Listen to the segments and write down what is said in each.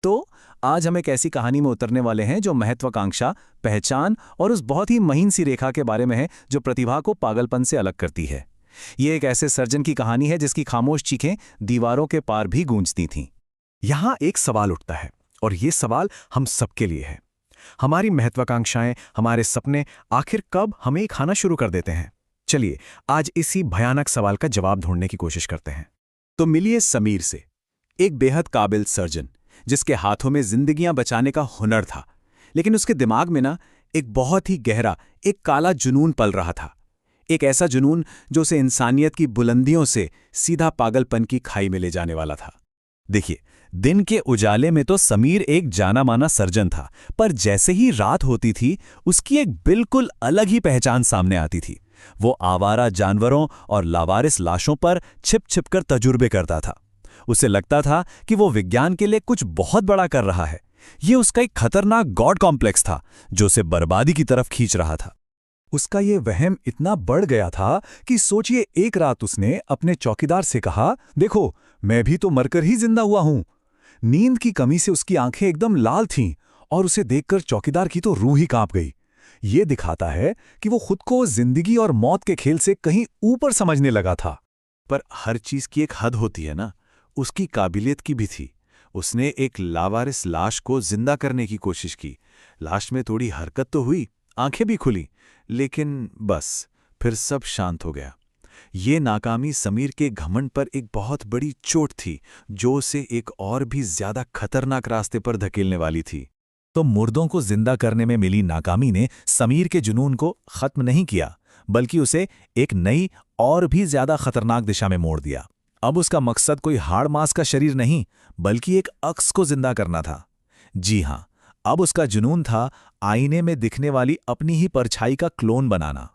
तो आज हम एक ऐसी कहानी में उतरने वाले हैं जो महत्वाकांक्षा, पहचान और उस बहुत ही महीन सी रेखा के बारे में है जो प्रतिभा को पागलपन से अलग करती है। ये एक ऐसे सर्जन की कहानी है जिसकी खामोश चीखें दीवारों के पार भी गूंजती थीं। यहाँ एक सवाल उठता है और ये सवाल हम सबके लिए है। हमारी महत्वाकांक्षाएं, हमारे सपने आखिर कब हमें ही खाना शुरू कर देते हैं? चलिए आज इसी भयानक सवाल का जवाब ढूंढने की कोशिश करते हैं। तो मिलिए समीर से, एक बेहद काबिल सर्जन जिसके हाथों में जिंदगियां बचाने का हुनर था, लेकिन उसके दिमाग में ना एक बहुत ही गहरा, एक काला जुनून पल रहा था। एक ऐसा जुनून जो उसे इंसानियत की बुलंदियों से सीधा पागलपन की खाई में ले जाने वाला था। देखिए, दिन के उजाले में तो समीर एक जाना माना सर्जन था, पर जैसे ही रात होती थी उसकी एक बिल्कुल अलग ही पहचान सामने आती थी। वो आवारा जानवरों और लावारिस लाशों पर छिप छिप कर तजुर्बे करता था। उसे लगता था कि वो विज्ञान के लिए कुछ बहुत बड़ा कर रहा है। ये उसका एक खतरनाक गॉड कॉम्प्लेक्स था जो उसे बर्बादी की तरफ खींच रहा था। उसका ये वहम इतना बढ़ गया था कि सोचिए, एक रात उसने अपने चौकीदार से कहा, देखो मैं भी तो मरकर ही जिंदा हुआ हूं। नींद की कमी से उसकी आंखें एकदम लाल थीं और उसे देखकर चौकीदार की तो रूह ही कांप गई। ये दिखाता है कि वो खुद को जिंदगी और मौत के खेल से कहीं ऊपर समझने लगा था। पर हर चीज की एक हद होती है ना, उसकी काबिलियत की भी थी। उसने एक लावारिस लाश को जिंदा करने की कोशिश की। लाश में थोड़ी हरकत तो हुई, आंखें भी खुली, लेकिन बस फिर सब शांत हो गया। ये नाकामी समीर के घमंड पर एक बहुत बड़ी चोट थी जो उसे एक और भी ज्यादा खतरनाक रास्ते पर धकेलने वाली थी। तो मुर्दों को जिंदा करने में मिली नाकामी ने समीर के जुनून को खत्म नहीं किया, बल्कि उसे एक नई और भी ज्यादा खतरनाक दिशा में मोड़ दिया। अब उसका मकसद कोई हाड़ मांस का शरीर नहीं, बल्कि एक अक्स को जिंदा करना था। जी हां, अब उसका जुनून था आईने में दिखने वाली अपनी ही परछाई का क्लोन बनाना।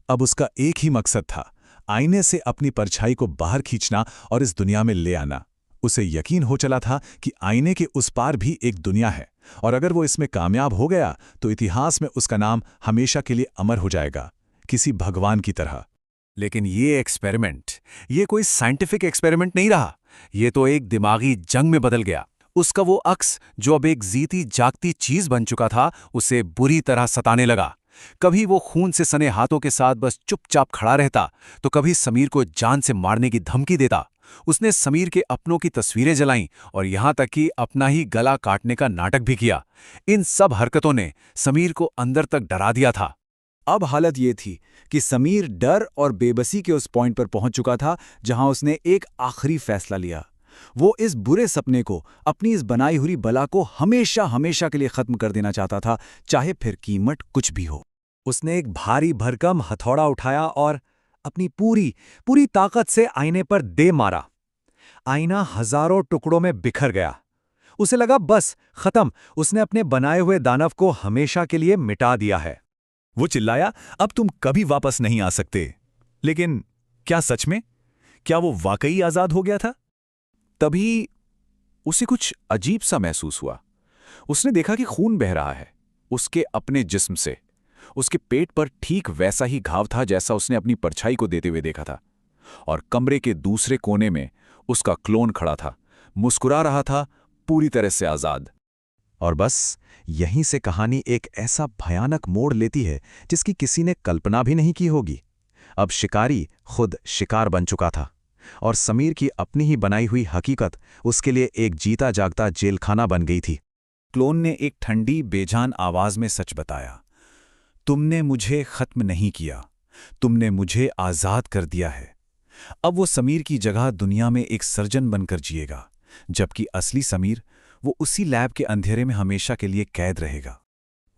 अब उसका एक ही मकसद था, आईने से अपनी परछाई को बाहर खींचना और इस दुनिया में ले आना। उसे यकीन हो चला था कि आईने के उस पार भी एक दुनिया है, और अगर वो इसमें कामयाब हो गया तो इतिहास में उसका नाम हमेशा के लिए अमर हो जाएगा, किसी भगवान की तरह। लेकिन ये एक्सपेरिमेंट, ये कोई साइंटिफिक एक्सपेरिमेंट नहीं रहा। ये तो एक दिमागी जंग में बदल गया। उसका वो अक्स जो अब एक जीती जागती चीज बन चुका था, उसे बुरी तरह सताने लगा। कभी वो खून से सने हाथों के साथ बस चुपचाप खड़ा रहता, तो कभी समीर को जान से मारने की धमकी देता। उसने समीर के अपनों की तस्वीरें जलाईं और यहां तक कि अपना ही गला काटने का नाटक भी किया। इन सब हरकतों ने समीर को अंदर तक डरा दिया था। अब हालत ये थी कि समीर डर और बेबसी के उस पॉइंट पर पहुंच चुका था जहां उसने एक आखिरी फैसला लिया। वो इस बुरे सपने को, अपनी इस बनाई हुई बला को हमेशा हमेशा के लिए खत्म कर देना चाहता था, चाहे फिर कीमत कुछ भी हो। उसने एक भारी भरकम हथौड़ा उठाया और अपनी पूरी ताकत से आईने पर दे मारा। आईना हजारों टुकड़ों में बिखर गया। उसे लगा बस खत्म, उसने अपने बनाए हुए दानव को हमेशा के लिए मिटा दिया है। वो चिल्लाया, अब तुम कभी वापस नहीं आ सकते। लेकिन क्या सच में? क्या वो वाकई आजाद हो गया था? तभी उसे कुछ अजीब सा महसूस हुआ। उसने देखा कि खून बह रहा है उसके अपने जिस्म से। उसके पेट पर ठीक वैसा ही घाव था जैसा उसने अपनी परछाई को देते हुए देखा था। और कमरे के दूसरे कोने में उसका क्लोन खड़ा था, मुस्कुरा रहा था, पूरी तरह से आजाद। और बस यहीं से कहानी एक ऐसा भयानक मोड़ लेती है जिसकी किसी ने कल्पना भी नहीं की होगी। अब शिकारी खुद शिकार बन चुका था और समीर की अपनी ही बनाई हुई हकीकत उसके लिए एक जीता जागता जेलखाना बन गई थी। क्लोन ने एक ठंडी बेजान आवाज में सच बताया, तुमने मुझे खत्म नहीं किया, तुमने मुझे आजाद कर दिया है। अब वो समीर की जगह दुनिया में एक सर्जन बनकर जिएगा, जबकि असली समीर वो उसी लैब के अंधेरे में हमेशा के लिए कैद रहेगा।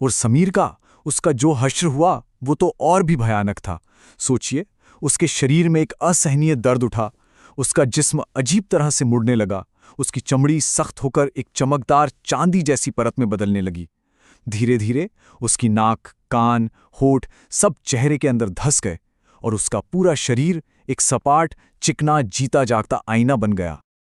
और समीर का, उसका जो हश्र हुआ वो तो और भी भयानक था। सोचिए, उसके शरीर में एक असहनीय दर्द उठा, उसका जिस्म अजीब तरह से मुड़ने लगा, उसकी चमड़ी सख्त होकर एक चमकदार चांदी जैसी परत में बदलने लगी। धीरे धीरे उसकी नाक, कान, होठ सब चेहरे के अंदर धंस गए और उसका पूरा शरीर एक सपाट, चिकना, जीता जागता आईना बन गया।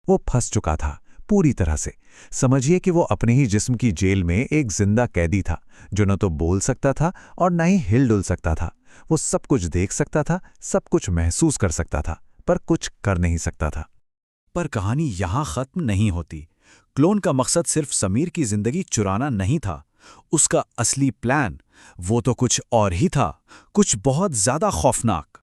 वो फंस चुका था पूरी तरह से। समझिए कि वो अपने ही जिस्म की जेल में एक जिंदा कैदी था जो न तो बोल सकता था और न ही हिल-डुल सकता था। वो सब कुछ देख सकता था, सब कुछ महसूस कर सकता था, पर कुछ कर नहीं सकता था। पर कहानी यहां खत्म नहीं होती। क्लोन का मकसद सिर्फ समीर की जिंदगी चुराना नहीं था। उसका असली प्लान वो तो कुछ और ही था, कुछ बहुत ज्यादा खौफनाक।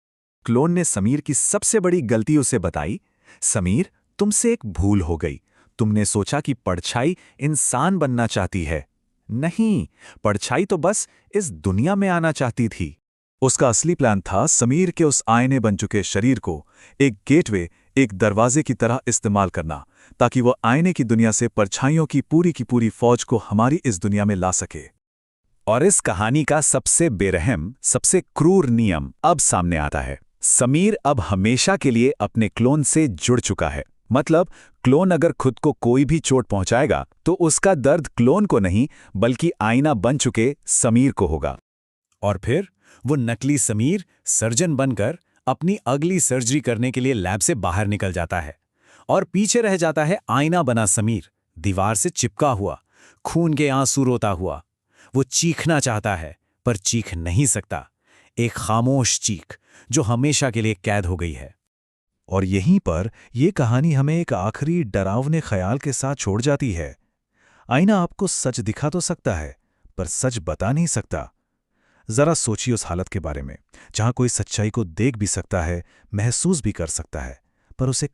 क्लोन ने समीर की सबसे बड़ी गलती उसे बताई। समीर, तुमसे एक भूल हो गई। तुमने सोचा कि परछाई इंसान बनना चाहती है। नहीं, परछाई तो बस इस दुनिया में आना चाहती थी। उसका असली प्लान था समीर के उस आईने बन चुके शरीर को एक गेटवे, एक दरवाजे की तरह इस्तेमाल करना, ताकि वह आईने की दुनिया से परछाइयों की पूरी फौज को हमारी इस दुनिया में ला सके। और इस कहानी का सबसे बेरहम, सबसे क्रूर नियम अब सामने आता है। समीर अब हमेशा के लिए अपने क्लोन से जुड़ चुका है। मतलब क्लोन अगर खुद को कोई भी चोट पहुंचाएगा तो उसका दर्द क्लोन को नहीं बल्कि आईना बन चुके समीर को होगा। और फिर वो नकली समीर सर्जन बनकर अपनी अगली सर्जरी करने के लिए लैब से बाहर निकल जाता है और पीछे रह जाता है आईना बना समीर, दीवार से चिपका हुआ, खून के आंसू रोता हुआ। वो चीखना चाहता है पर चीख नहीं सकता, एक खामोश चीख जो हमेशा के लिए कैद हो गई है। और यहीं पर यह कहानी हमें एक आखिरी डरावने ख्याल के साथ छोड़ जाती है। आईना आपको सच दिखा तो सकता है, पर सच बता नहीं सकता। जरा सोचिए उस हालत के बारे में, जहां कोई सच्चाई को देख भी सकता है, महसूस भी कर सकता है, पर उसे